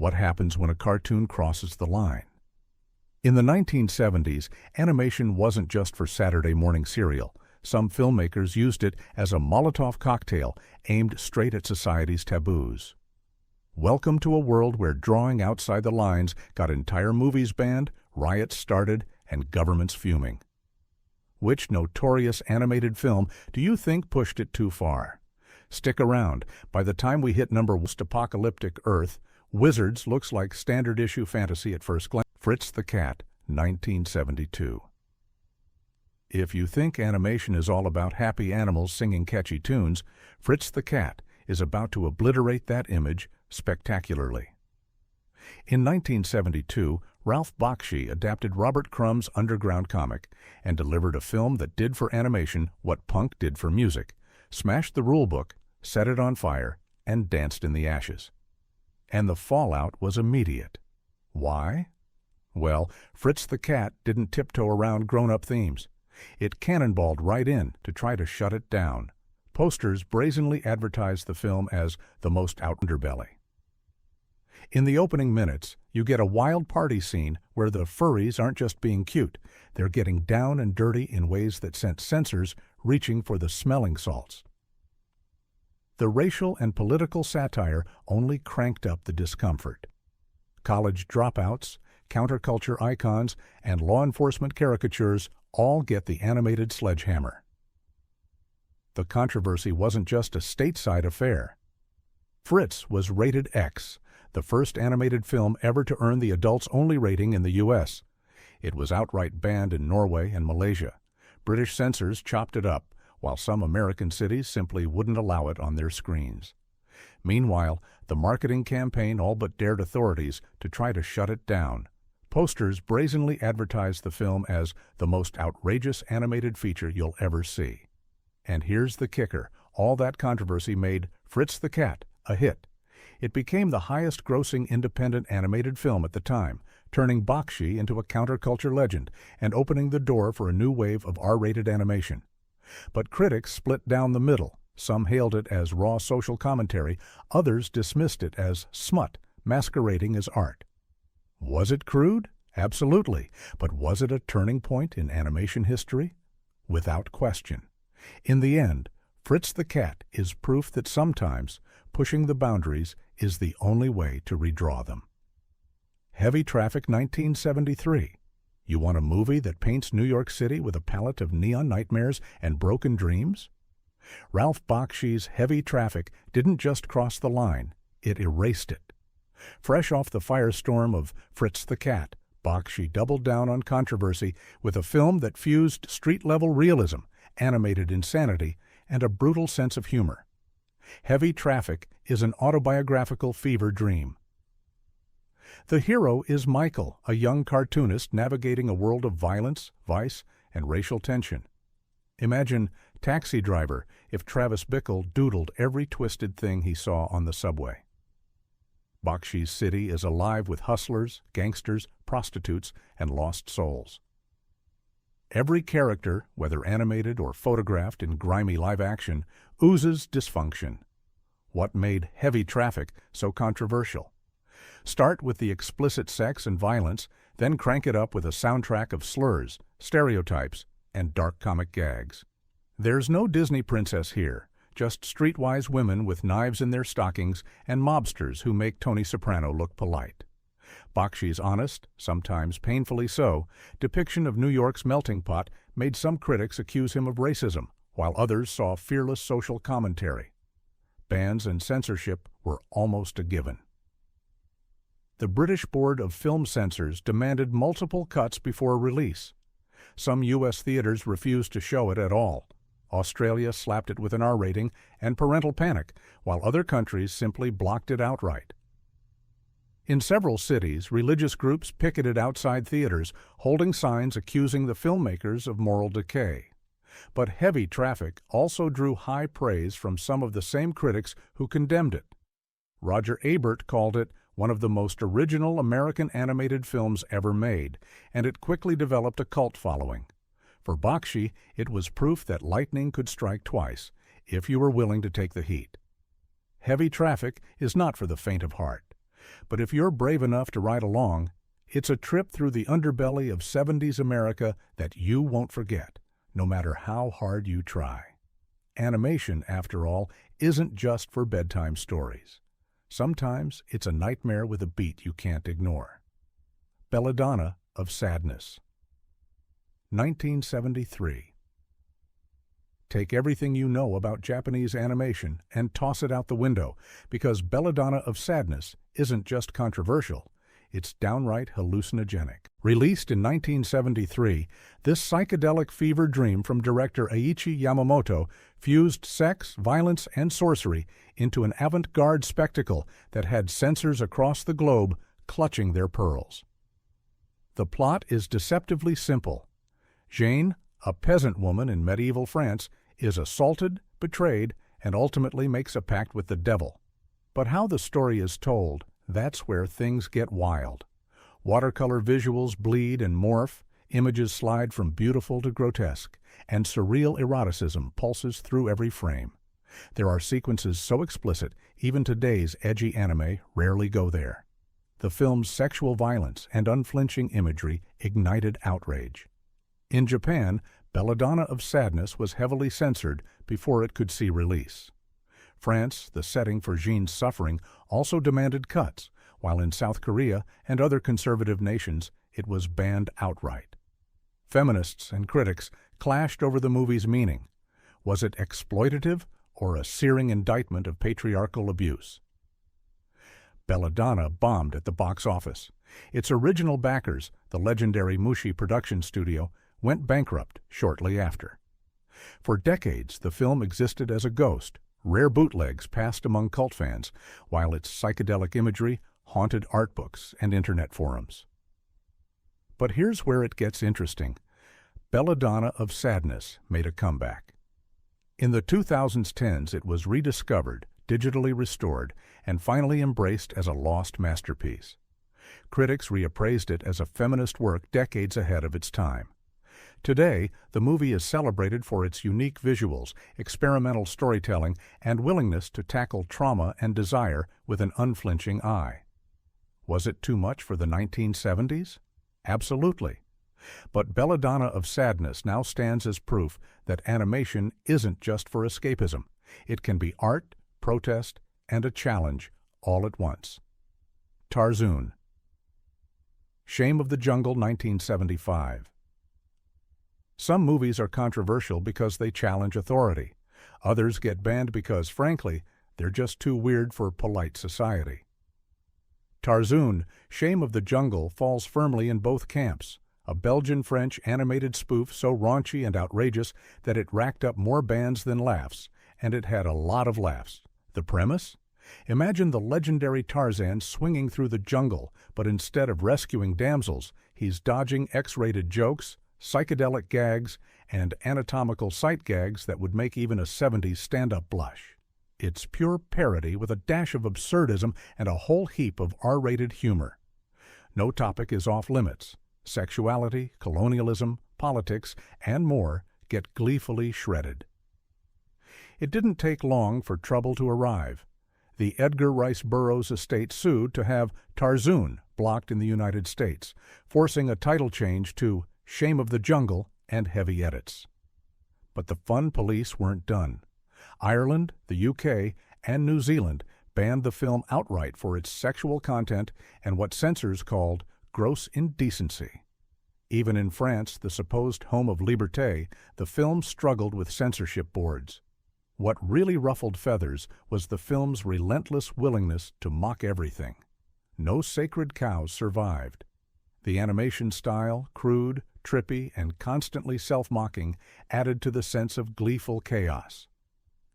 What happens when a cartoon crosses the line? In the 1970s, animation wasn't just for Saturday morning cereal. Some filmmakers used it as a Molotov cocktail aimed straight at society's taboos. Welcome to a world where drawing outside the lines got entire movies banned, riots started, and governments fuming. Which notorious animated film do you think pushed it too far? Stick around. By the time we hit number 1, Post-Apocalyptic Earth, Wizards looks like standard-issue fantasy at first glance. Fritz the Cat, 1972. If you think animation is all about happy animals singing catchy tunes, Fritz the Cat is about to obliterate that image spectacularly. In 1972, Ralph Bakshi adapted Robert Crumb's underground comic and delivered a film that did for animation what punk did for music, smashed the rulebook, set it on fire, and danced in the ashes. And the fallout was immediate. Why? Well, Fritz the Cat didn't tiptoe around grown-up themes. It cannonballed right in to try to shut it down. Posters brazenly advertised the film as the most underbelly. In the opening minutes, you get a wild party scene where the furries aren't just being cute, they're getting down and dirty in ways that sent censors reaching for the smelling salts. The racial and political satire only cranked up the discomfort. College dropouts, counterculture icons, and law enforcement caricatures all get the animated sledgehammer. The controversy wasn't just a stateside affair. Fritz was rated X, the first animated film ever to earn the adults-only rating in the U.S. It was outright banned in Norway and Malaysia. British censors chopped it up, while some American cities simply wouldn't allow it on their screens. Meanwhile, the marketing campaign all but dared authorities to try to shut it down. Posters brazenly advertised the film as the most outrageous animated feature you'll ever see. And here's the kicker. All that controversy made Fritz the Cat a hit. It became the highest-grossing independent animated film at the time, turning Bakshi into a counterculture legend and opening the door for a new wave of R-rated animation. But critics split down the middle. Some hailed it as raw social commentary, others dismissed it as smut, masquerading as art. Was it crude? Absolutely. But was it a turning point in animation history? Without question. In the end, Fritz the Cat is proof that sometimes pushing the boundaries is the only way to redraw them. Heavy Traffic, 1973. You want a movie that paints New York City with a palette of neon nightmares and broken dreams? Ralph Bakshi's Heavy Traffic didn't just cross the line, it erased it. Fresh off the firestorm of Fritz the Cat, Bakshi doubled down on controversy with a film that fused street-level realism, animated insanity, and a brutal sense of humor. Heavy Traffic is an autobiographical fever dream. The hero is Michael, a young cartoonist navigating a world of violence, vice, and racial tension. Imagine Taxi Driver if Travis Bickle doodled every twisted thing he saw on the subway. Bakshi's city is alive with hustlers, gangsters, prostitutes, and lost souls. Every character, whether animated or photographed in grimy live action, oozes dysfunction. What made Heavy Traffic so controversial? Start with the explicit sex and violence, then crank it up with a soundtrack of slurs, stereotypes, and dark comic gags. There's no Disney princess here, just streetwise women with knives in their stockings and mobsters who make Tony Soprano look polite. Bakshi's honest, sometimes painfully so, depiction of New York's melting pot made some critics accuse him of racism, while others saw fearless social commentary. Bans and censorship were almost a given. The British Board of Film Censors demanded multiple cuts before release. Some U.S. theaters refused to show it at all. Australia slapped it with an R rating and parental panic, while other countries simply blocked it outright. In several cities, religious groups picketed outside theaters, holding signs accusing the filmmakers of moral decay. But Heavy Traffic also drew high praise from some of the same critics who condemned it. Roger Ebert called it one of the most original American animated films ever made, and it quickly developed a cult following. For Bakshi, it was proof that lightning could strike twice, if you were willing to take the heat. Heavy Traffic is not for the faint of heart. But if you're brave enough to ride along, it's a trip through the underbelly of 70s America that you won't forget, no matter how hard you try. Animation, after all, isn't just for bedtime stories. Sometimes it's a nightmare with a beat you can't ignore. Belelladana of Sadness. 1973. Take everything you know about Japanese animation and toss it out the window, because Belelladana of Sadness isn't just controversial, it's downright hallucinogenic. Released in 1973, this psychedelic fever dream from director Eiichi Yamamoto fused sex, violence, and sorcery into an avant-garde spectacle that had censors across the globe clutching their pearls. The plot is deceptively simple. Jeanne, a peasant woman in medieval France, is assaulted, betrayed, and ultimately makes a pact with the devil. But how the story is told, that's where things get wild. Watercolor visuals bleed and morph, images slide from beautiful to grotesque, and surreal eroticism pulses through every frame. There are sequences so explicit, even today's edgy anime rarely go there. The film's sexual violence and unflinching imagery ignited outrage. In Japan, Belelladana of Sadness was heavily censored before it could see release. France, the setting for Jeanne's suffering, also demanded cuts, while in South Korea and other conservative nations it was banned outright. Feminists and critics clashed over the movie's meaning. Was it exploitative or a searing indictment of patriarchal abuse? Belelladana bombed at the box office. Its original backers, the legendary Mushi production studio, went bankrupt shortly after. For decades, the film existed as a ghost. Rare bootlegs passed among cult fans, while its psychedelic imagery haunted art books and internet forums. But here's where it gets interesting. Belelladana of Sadness made a comeback. In the 2010s, it was rediscovered, digitally restored, and finally embraced as a lost masterpiece. Critics reappraised it as a feminist work decades ahead of its time. Today, the movie is celebrated for its unique visuals, experimental storytelling, and willingness to tackle trauma and desire with an unflinching eye. Was it too much for the 1970s? Absolutely. But Belelladana of Sadness now stands as proof that animation isn't just for escapism. It can be art, protest, and a challenge all at once. Tarzun. Shame of the Jungle, 1975. Some movies are controversial because they challenge authority. Others get banned because, frankly, they're just too weird for polite society. Tarzun, Shame of the Jungle, falls firmly in both camps. A Belgian-French animated spoof so raunchy and outrageous that it racked up more bans than laughs, and it had a lot of laughs. The premise? Imagine the legendary Tarzan swinging through the jungle, but instead of rescuing damsels, he's dodging X-rated jokes, psychedelic gags, and anatomical sight gags that would make even a 70s stand-up blush. It's pure parody with a dash of absurdism and a whole heap of R-rated humor. No topic is off-limits. Sexuality, colonialism, politics, and more get gleefully shredded. It didn't take long for trouble to arrive. The Edgar Rice Burroughs estate sued to have Tarzun blocked in the United States, forcing a title change to Shame of the Jungle and heavy edits. But the fun police weren't done. Ireland, the UK, and New Zealand banned the film outright for its sexual content and what censors called gross indecency. Even in France, the supposed home of liberté, the film struggled with censorship boards. What really ruffled feathers was the film's relentless willingness to mock everything. No sacred cows survived. The animation style, crude, trippy, and constantly self-mocking, added to the sense of gleeful chaos.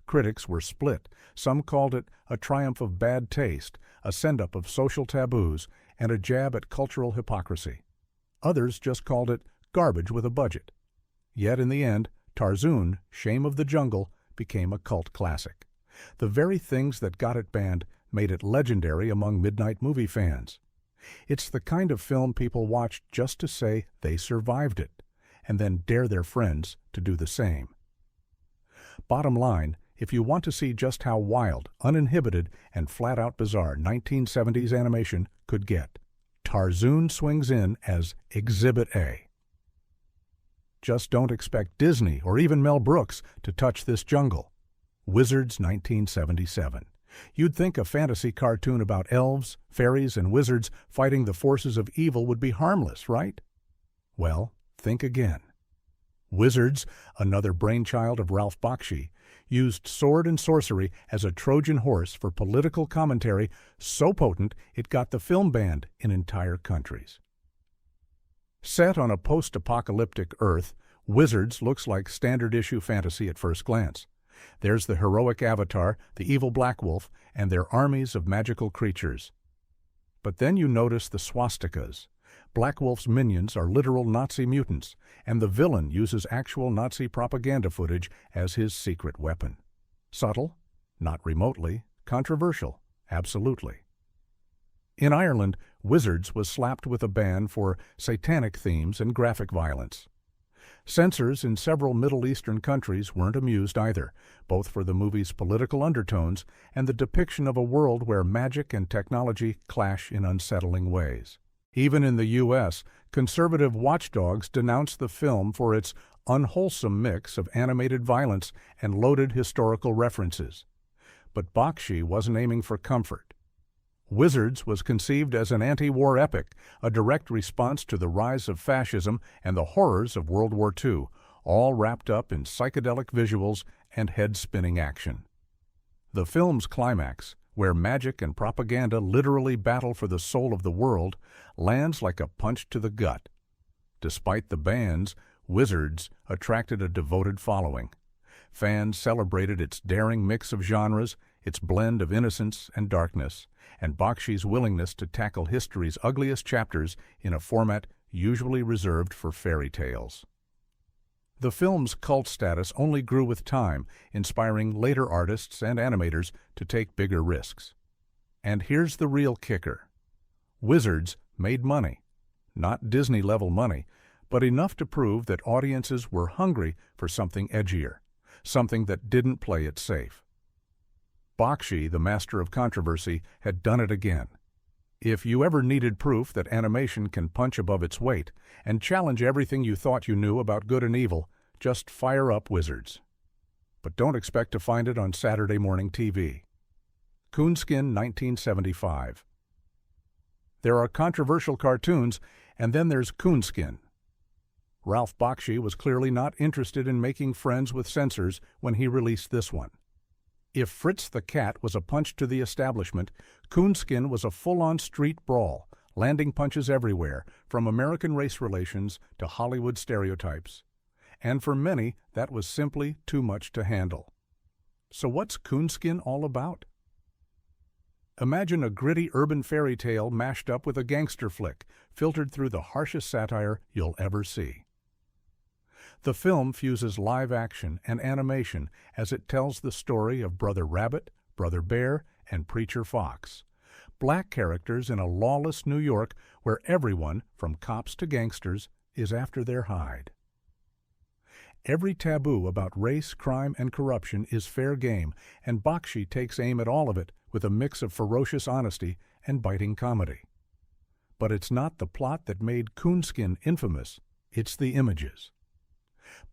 Critics were split. Some called it a triumph of bad taste, a send-up of social taboos, and a jab at cultural hypocrisy. Others just called it garbage with a budget. Yet in the end, Tarzun, Shame of the Jungle, became a cult classic. The very things that got it banned made it legendary among midnight movie fans. It's the kind of film people watch just to say they survived it, and then dare their friends to do the same. Bottom line, if you want to see just how wild, uninhibited, and flat-out bizarre 1970s animation could get. Tarzun swings in as Exhibit A. Just don't expect Disney or even Mel Brooks to touch this jungle. Wizards 1977. You'd think a fantasy cartoon about elves, fairies, and wizards fighting the forces of evil would be harmless, right? Well, think again. Wizards, another brainchild of Ralph Bakshi, used sword and sorcery as a Trojan horse for political commentary so potent it got the film banned in entire countries. Set on a post-apocalyptic Earth, Wizards looks like standard-issue fantasy at first glance. There's the heroic avatar, the evil Black Wolf, and their armies of magical creatures. But then you notice the swastikas. Black Wolf's minions are literal Nazi mutants, and the villain uses actual Nazi propaganda footage as his secret weapon. Subtle? Not remotely. Controversial? Absolutely. In Ireland, Wizards was slapped with a ban for satanic themes and graphic violence. Censors in several Middle Eastern countries weren't amused either, both for the movie's political undertones and the depiction of a world where magic and technology clash in unsettling ways. Even in the U.S., conservative watchdogs denounced the film for its unwholesome mix of animated violence and loaded historical references. But Bakshi wasn't aiming for comfort. Wizards was conceived as an anti-war epic, a direct response to the rise of fascism and the horrors of World War II, all wrapped up in psychedelic visuals and head-spinning action. The film's climax, where magic and propaganda literally battle for the soul of the world, lands like a punch to the gut. Despite the bans, Wizards attracted a devoted following. Fans celebrated its daring mix of genres, its blend of innocence and darkness, and Bakshi's willingness to tackle history's ugliest chapters in a format usually reserved for fairy tales. The film's cult status only grew with time, inspiring later artists and animators to take bigger risks. And here's the real kicker. Wizards made money. Not Disney-level money, but enough to prove that audiences were hungry for something edgier, something that didn't play it safe. Bakshi, the master of controversy, had done it again. If you ever needed proof that animation can punch above its weight and challenge everything you thought you knew about good and evil, just fire up Wizards. But don't expect to find it on Saturday morning TV. Coonskin 1975. There are controversial cartoons, and then there's Coonskin. Ralph Bakshi was clearly not interested in making friends with censors when he released this one. If Fritz the Cat was a punch to the establishment, Coonskin was a full-on street brawl, landing punches everywhere, from American race relations to Hollywood stereotypes. And for many, that was simply too much to handle. So what's Coonskin all about? Imagine a gritty urban fairy tale mashed up with a gangster flick, filtered through the harshest satire you'll ever see. The film fuses live action and animation as it tells the story of Brother Rabbit, Brother Bear, and Preacher Fox, black characters in a lawless New York where everyone, from cops to gangsters, is after their hide. Every taboo about race, crime, and corruption is fair game, and Bakshi takes aim at all of it with a mix of ferocious honesty and biting comedy. But it's not the plot that made Coonskin infamous, it's the images.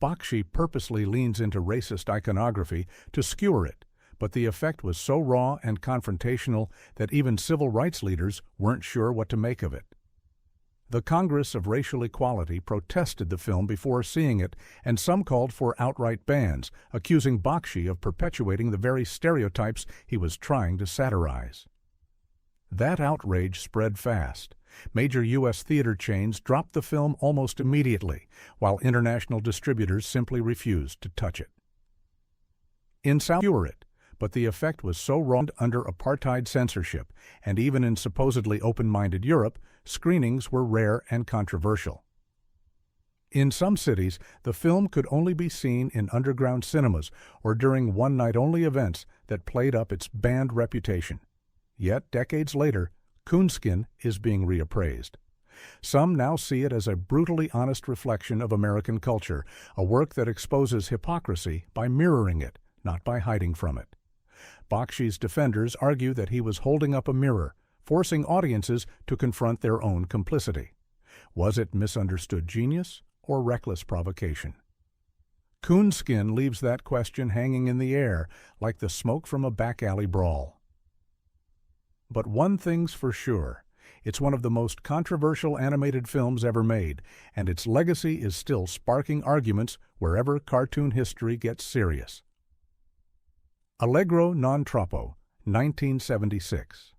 Bakshi purposely leans into racist iconography to skewer it, but the effect was so raw and confrontational that even civil rights leaders weren't sure what to make of it. The Congress of Racial Equality protested the film before seeing it, and some called for outright bans, accusing Bakshi of perpetuating the very stereotypes he was trying to satirize. That outrage spread fast. Major U.S. theater chains dropped the film almost immediately, while international distributors simply refused to touch it. In South it, but the effect was so raw under apartheid censorship, and even in supposedly open-minded Europe, screenings were rare and controversial. In some cities, the film could only be seen in underground cinemas or during one-night-only events that played up its banned reputation. Yet, decades later, Coonskin is being reappraised. Some now see it as a brutally honest reflection of American culture, a work that exposes hypocrisy by mirroring it, not by hiding from it. Bakshi's defenders argue that he was holding up a mirror, forcing audiences to confront their own complicity. Was it misunderstood genius or reckless provocation? Coonskin leaves that question hanging in the air like the smoke from a back-alley brawl. But one thing's for sure. It's one of the most controversial animated films ever made, and its legacy is still sparking arguments wherever cartoon history gets serious. Allegro Nontropo, 1976.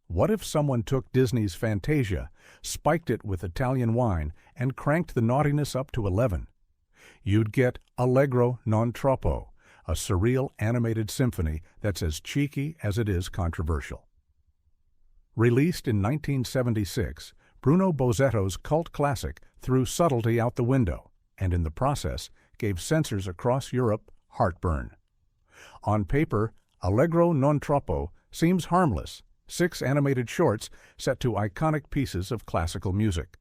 What if someone took Disney's Fantasia, spiked it with Italian wine, and cranked the naughtiness up to 11? You'd get Allegro Nontropo, a surreal animated symphony that's as cheeky as it is controversial. Released in 1976, Bruno Bozzetto's cult classic threw subtlety out the window, and in the process gave censors across Europe heartburn. On paper, Allegro Nontropo seems harmless, 6 animated shorts set to iconic pieces of classical music.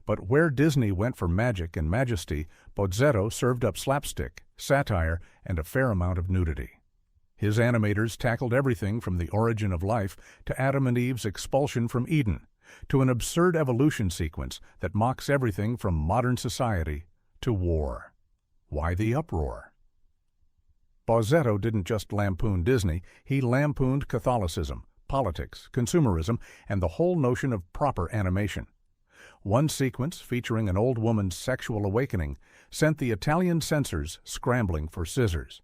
But where Disney went for magic and majesty, Bozzetto served up slapstick, satire, and a fair amount of nudity. His animators tackled everything from the origin of life to Adam and Eve's expulsion from Eden, to an absurd evolution sequence that mocks everything from modern society to war. Why the uproar? Bozzetto didn't just lampoon Disney, he lampooned Catholicism, politics, consumerism, and the whole notion of proper animation. One sequence, featuring an old woman's sexual awakening, sent the Italian censors scrambling for scissors.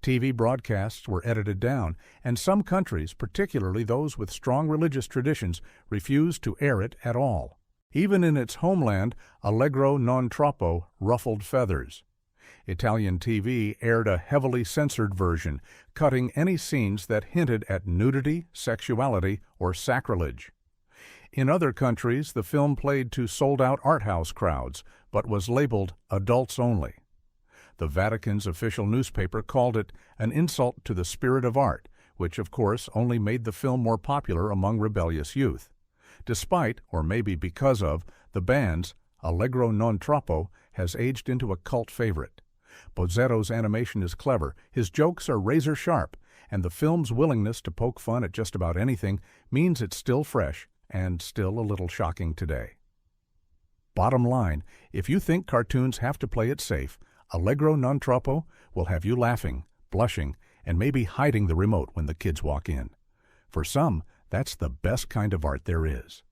TV broadcasts were edited down, and some countries, particularly those with strong religious traditions, refused to air it at all. Even in its homeland, Allegro Nontropo ruffled feathers. Italian TV aired a heavily censored version, cutting any scenes that hinted at nudity, sexuality, or sacrilege. In other countries, the film played to sold-out art house crowds, but was labeled adults only. The Vatican's official newspaper called it an insult to the spirit of art, which of course only made the film more popular among rebellious youth. Despite, or maybe because of, the bans, Allegro Nontropo has aged into a cult favorite. Bozzetto's animation is clever, his jokes are razor-sharp, and the film's willingness to poke fun at just about anything means it's still fresh and still a little shocking today. Bottom line, if you think cartoons have to play it safe, Allegro Nontropo will have you laughing, blushing, and maybe hiding the remote when the kids walk in. For some, that's the best kind of art there is.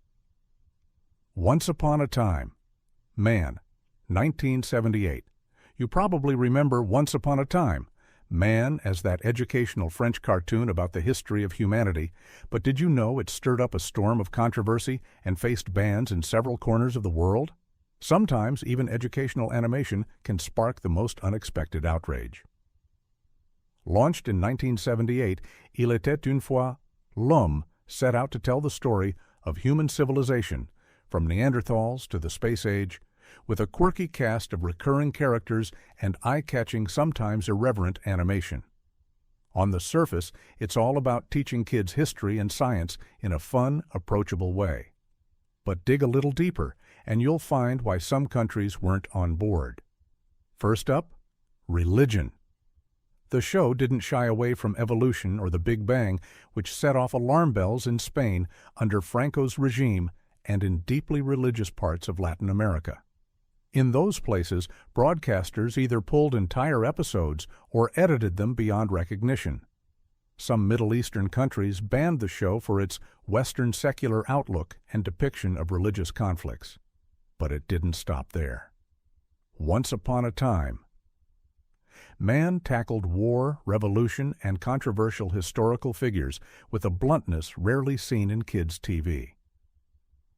Once Upon a Time. Man, 1978. You probably remember Once Upon a Time, Man as that educational French cartoon about the history of humanity, but did you know it stirred up a storm of controversy and faced bans in several corners of the world? Sometimes even educational animation can spark the most unexpected outrage. Launched in 1978, Il était une fois, L'Homme set out to tell the story of human civilization, from Neanderthals to the space age, with a quirky cast of recurring characters and eye-catching, sometimes irreverent animation. On the surface, it's all about teaching kids history and science in a fun, approachable way. But dig a little deeper, and you'll find why some countries weren't on board. First up, religion. The show didn't shy away from evolution or the Big Bang, which set off alarm bells in Spain under Franco's regime and in deeply religious parts of Latin America. In those places, broadcasters either pulled entire episodes or edited them beyond recognition. Some Middle Eastern countries banned the show for its Western secular outlook and depiction of religious conflicts. But it didn't stop there. Once Upon a Time. Man tackled war, revolution, and controversial historical figures with a bluntness rarely seen in kids' TV.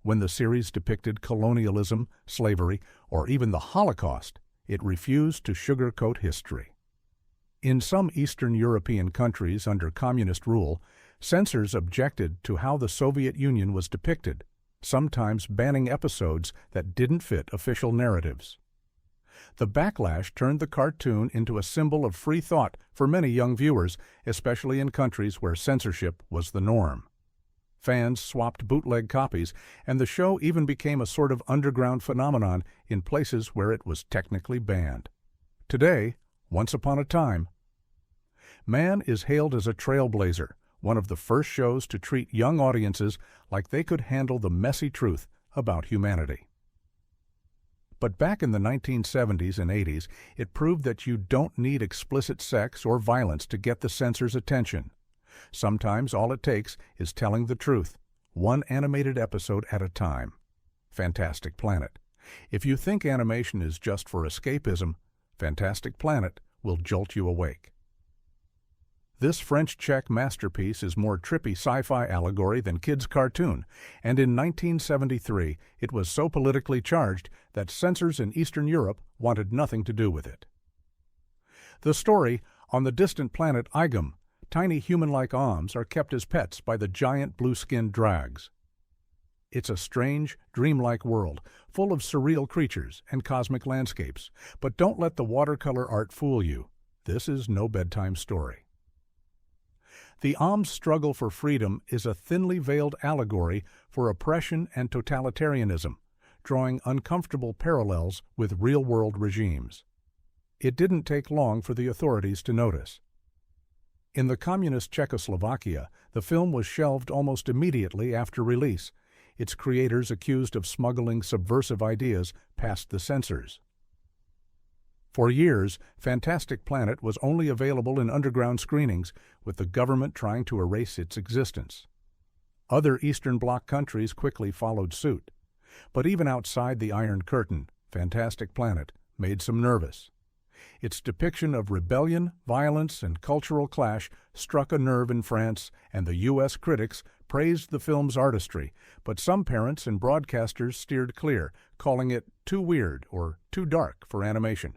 When the series depicted colonialism, slavery, or even the Holocaust, it refused to sugarcoat history. In some Eastern European countries under communist rule, censors objected to how the Soviet Union was depicted, sometimes banning episodes that didn't fit official narratives. The backlash turned the cartoon into a symbol of free thought for many young viewers, especially in countries where censorship was the norm. Fans swapped bootleg copies, and the show even became a sort of underground phenomenon in places where it was technically banned. Today, Once upon a time. Man is hailed as a trailblazer, one of the first shows to treat young audiences like they could handle the messy truth about humanity. But back in the 1970s and 80s, it proved that you don't need explicit sex or violence to get the censor's attention. Sometimes all it takes is telling the truth, one animated episode at a time. Fantastic Planet. If you think animation is just for escapism, Fantastic Planet will jolt you awake. This French-Czech masterpiece is more trippy sci-fi allegory than kids' cartoon, and in 1973 it was so politically charged that censors in Eastern Europe wanted nothing to do with it. The story, on the distant planet Igum, tiny human-like Oms are kept as pets by the giant blue-skinned drags. It's a strange, dreamlike world, full of surreal creatures and cosmic landscapes, but don't let the watercolor art fool you. This is no bedtime story. The Om's struggle for freedom is a thinly veiled allegory for oppression and totalitarianism, drawing uncomfortable parallels with real-world regimes. It didn't take long for the authorities to notice. In the communist Czechoslovakia, the film was shelved almost immediately after release, its creators accused of smuggling subversive ideas past the censors. For years, Fantastic Planet was only available in underground screenings, with the government trying to erase its existence. Other Eastern Bloc countries quickly followed suit. But even outside the Iron Curtain, Fantastic Planet made some nervous. Its depiction of rebellion, violence, and cultural clash struck a nerve in France, and the U.S. critics praised the film's artistry, but some parents and broadcasters steered clear, calling it too weird or too dark for animation.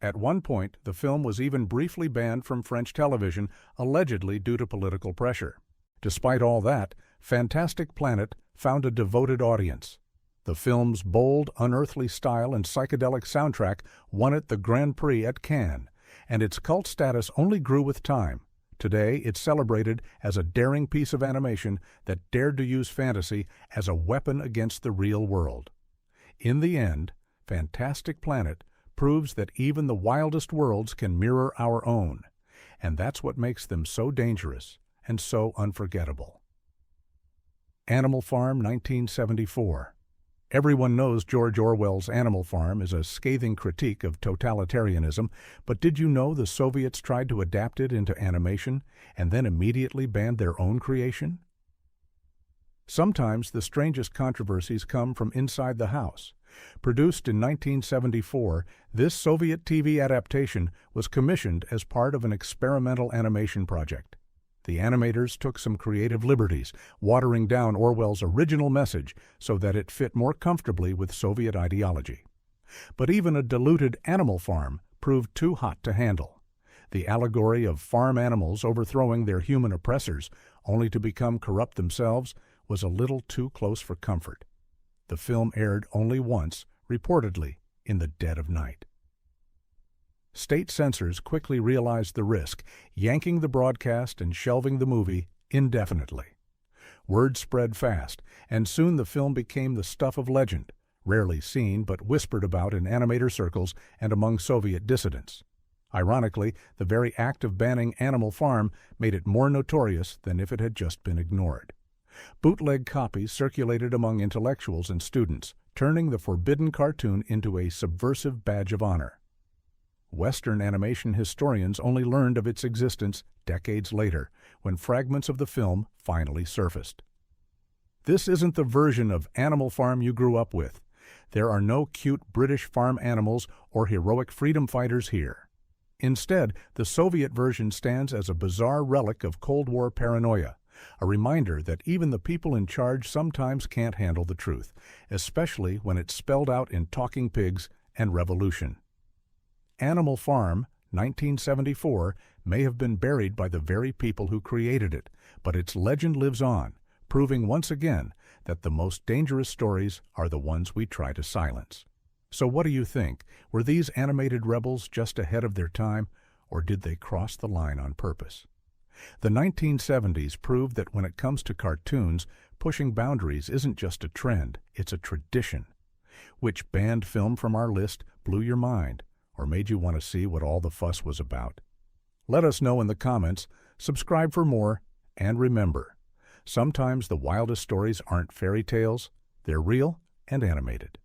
At one point, the film was even briefly banned from French television, allegedly due to political pressure. Despite all that, Fantastic Planet found a devoted audience. The film's bold, unearthly style and psychedelic soundtrack won it the Grand Prix at Cannes, and its cult status only grew with time. Today, it's celebrated as a daring piece of animation that dared to use fantasy as a weapon against the real world. In the end, Fantastic Planet proves that even the wildest worlds can mirror our own, and that's what makes them so dangerous and so unforgettable. Animal Farm, 1974. Everyone knows George Orwell's Animal Farm is a scathing critique of totalitarianism, but did you know the Soviets tried to adapt it into animation and then immediately banned their own creation? Sometimes the strangest controversies come from inside the house. Produced in 1974, this Soviet TV adaptation was commissioned as part of an experimental animation project. The animators took some creative liberties, watering down Orwell's original message so that it fit more comfortably with Soviet ideology. But even a diluted Animal Farm proved too hot to handle. The allegory of farm animals overthrowing their human oppressors, only to become corrupt themselves, was a little too close for comfort. The film aired only once, reportedly in the dead of night. State censors quickly realized the risk, yanking the broadcast and shelving the movie indefinitely. Word spread fast, and soon the film became the stuff of legend, rarely seen but whispered about in animator circles and among Soviet dissidents. Ironically, the very act of banning Animal Farm made it more notorious than if it had just been ignored. Bootleg copies circulated among intellectuals and students, turning the forbidden cartoon into a subversive badge of honor. Western animation historians only learned of its existence decades later, when fragments of the film finally surfaced. This isn't the version of Animal Farm you grew up with. There are no cute British farm animals or heroic freedom fighters here. Instead, the Soviet version stands as a bizarre relic of Cold War paranoia, a reminder that even the people in charge sometimes can't handle the truth, especially when it's spelled out in talking pigs and revolution. Animal Farm, 1974, may have been buried by the very people who created it, but its legend lives on, proving once again that the most dangerous stories are the ones we try to silence. So what do you think? Were these animated rebels just ahead of their time, or did they cross the line on purpose? The 1970s proved that when it comes to cartoons, pushing boundaries isn't just a trend, it's a tradition. Which banned film from our list blew your mind? or made you want to see what all the fuss was about? Let us know in the comments, subscribe for more, and remember, sometimes the wildest stories aren't fairy tales, they're real and animated.